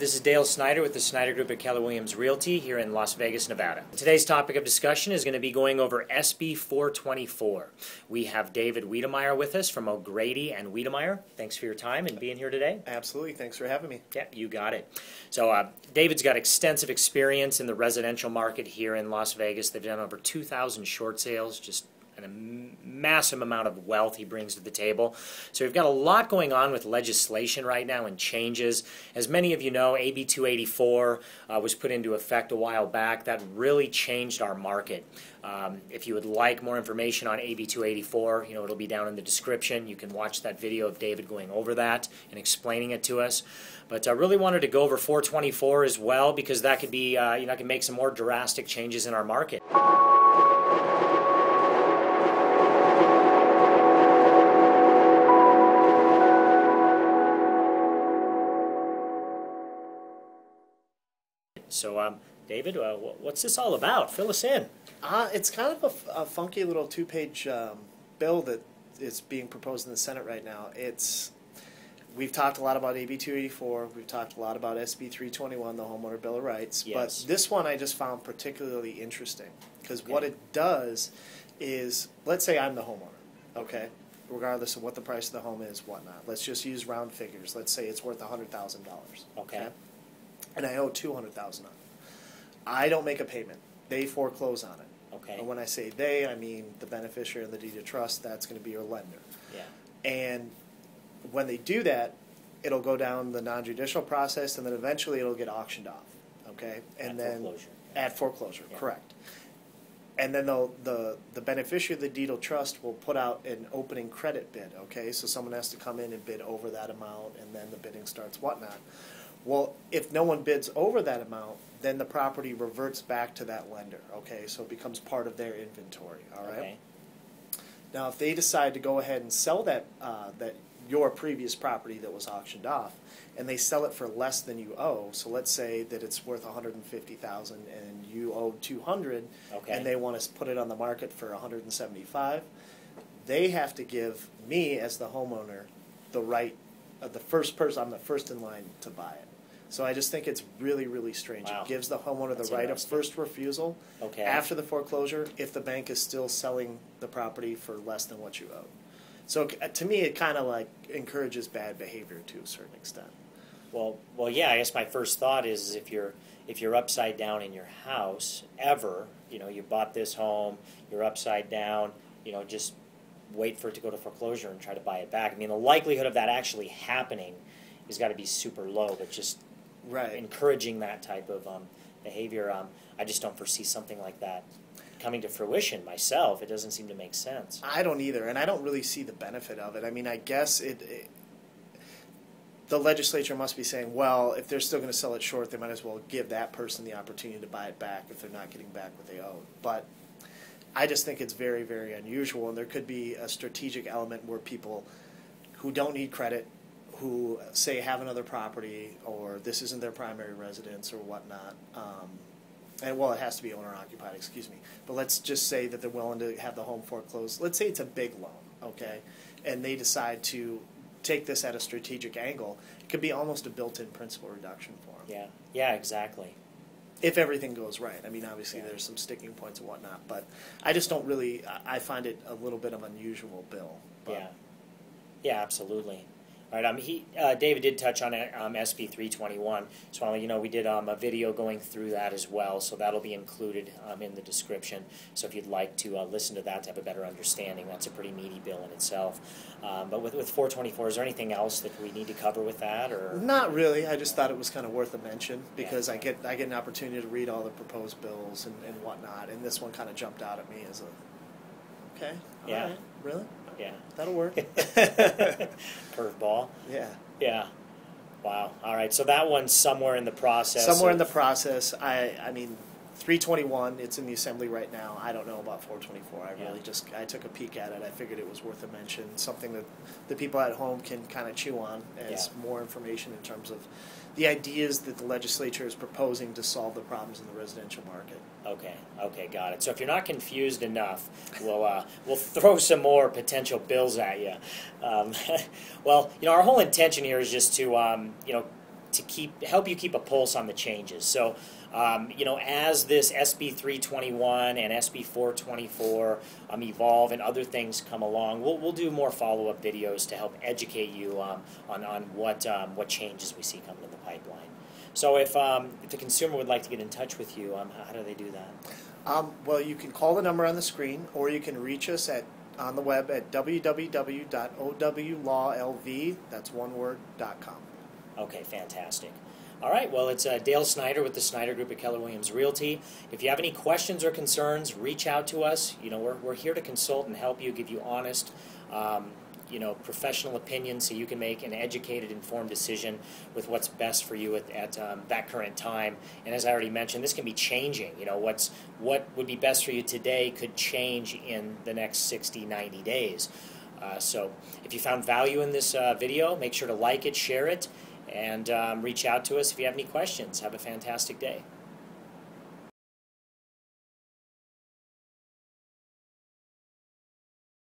This is Dale Snyder with the Snyder Group at Keller Williams Realty here in Las Vegas, Nevada. Today's topic of discussion is going to be going over SB 424. We have David Wedemeyer with us from O'Grady and Wedemeyer. Thanks for your time and being here today. Absolutely. Thanks for having me. Yeah, you got it. So David's got extensive experience in the residential market here in Las Vegas. They've done over 2,000 short sales, just a massive amount of wealth he brings to the table. So we've got a lot going on with legislation right now and changes. As many of you know, AB 284 was put into effect a while back. That really changed our market. If you would like more information on AB 284, it'll be down in the description. You can watch that video of David going over that and explaining it to us. But I really wanted to go over 424 as well because that could be, can make some more drastic changes in our market. So, David, what's this all about? Fill us in. It's kind of a funky little two-page bill that is being proposed in the Senate right now. We've talked a lot about AB 284. We've talked a lot about SB 321, the Homeowner Bill of Rights. Yes. But this one I just found particularly interesting because what it does is, let's say I'm the homeowner, okay, regardless of what the price of the home is, whatnot. Let's just use round figures. Let's say it's worth $100,000. Okay. And I owe $200,000 on it. I don't make a payment. They foreclose on it. Okay. And when I say they, I mean the beneficiary and the deed of trust. That's going to be your lender. Yeah. And when they do that, it'll go down the non-judicial process, and then eventually it'll get auctioned off. Okay. And at foreclosure. At foreclosure, yeah. Correct. And then the beneficiary of the deed of trust will put out an opening credit bid. Okay. So someone has to come in and bid over that amount, and then the bidding starts, whatnot. Well, if no one bids over that amount, then the property reverts back to that lender, okay? So it becomes part of their inventory, all right? Okay. Now, if they decide to go ahead and sell that your previous property that was auctioned off, and they sell it for less than you owe, so let's say that it's worth $150,000 and you owe $200,000, okay, and they want to put it on the market for $175,000, they have to give me as the homeowner the right of the first person. I'm the first in line to buy it. So I just think it's really, really strange. Wow. It gives the homeowner That's the right of interesting. first refusal after the foreclosure if the bank is still selling the property for less than what you owe. So to me, it kind of like encourages bad behavior to a certain extent. Well, yeah. I guess my first thought is if you're upside down in your house ever, you bought this home, you're upside down, just wait for it to go to foreclosure and try to buy it back. I mean, the likelihood of that actually happening has got to be super low, but just encouraging that type of behavior, I just don't foresee something like that coming to fruition myself. It doesn't seem to make sense. I don't either, and I don't really see the benefit of it. I mean, I guess the legislature must be saying, well, if they're still going to sell it short, they might as well give that person the opportunity to buy it back if they're not getting back what they owe. But I just think it's very, very unusual, and there could be a strategic element where people who don't need credit, who say have another property or this isn't their primary residence or whatnot, and well, it has to be owner-occupied, excuse me, but let's just say that they're willing to have the home foreclosed. Let's say it's a big loan, okay, and they decide to take this at a strategic angle. It could be almost a built-in principal reduction for them. Yeah, exactly. If everything goes right. I mean, obviously there's some sticking points and whatnot, but I just don't really, I find it a little bit of an unusual bill. But. Yeah, absolutely. All right, David did touch on SB 321, so I'll let you know we did a video going through that as well, so that'll be included in the description. So if you'd like to listen to that to have a better understanding, that's a pretty meaty bill in itself. But with 424, is there anything else that we need to cover with that, or? Not really. I just thought it was kind of worth a mention because I get an opportunity to read all the proposed bills and whatnot, and this one kind of jumped out at me as all right, really? Yeah. That'll work. Curveball. Yeah. Yeah. Wow. All right. So that one's somewhere in the process. In the process. I mean, 321, it's in the assembly right now. I don't know about 424. I took a peek at it. I figured it was worth a mention, something that the people at home can kind of chew on as more information in terms of the ideas that the legislature is proposing to solve the problems in the residential market. Okay, got it. So if you're not confused enough, we'll throw some more potential bills at you. Well, our whole intention here is just to help you keep a pulse on the changes. So, as this SB 321 and SB 424 evolve and other things come along, we'll do more follow-up videos to help educate you on what changes we see coming in the pipeline. So, if the consumer would like to get in touch with you, how do they do that? Well, you can call the number on the screen, or you can reach us on the web at www.owlawlv, that's one word, .com. Okay, fantastic. All right, well, it's Dale Snyder with the Snyder Group at Keller Williams Realty. If you have any questions or concerns, reach out to us. We're here to consult and help you, give you honest, professional opinion so you can make an educated, informed decision with what's best for you at that current time. And as I already mentioned, this can be changing. What would be best for you today could change in the next 60, 90 days. So if you found value in this video, make sure to like it, share it, and reach out to us if you have any questions. Have a fantastic day.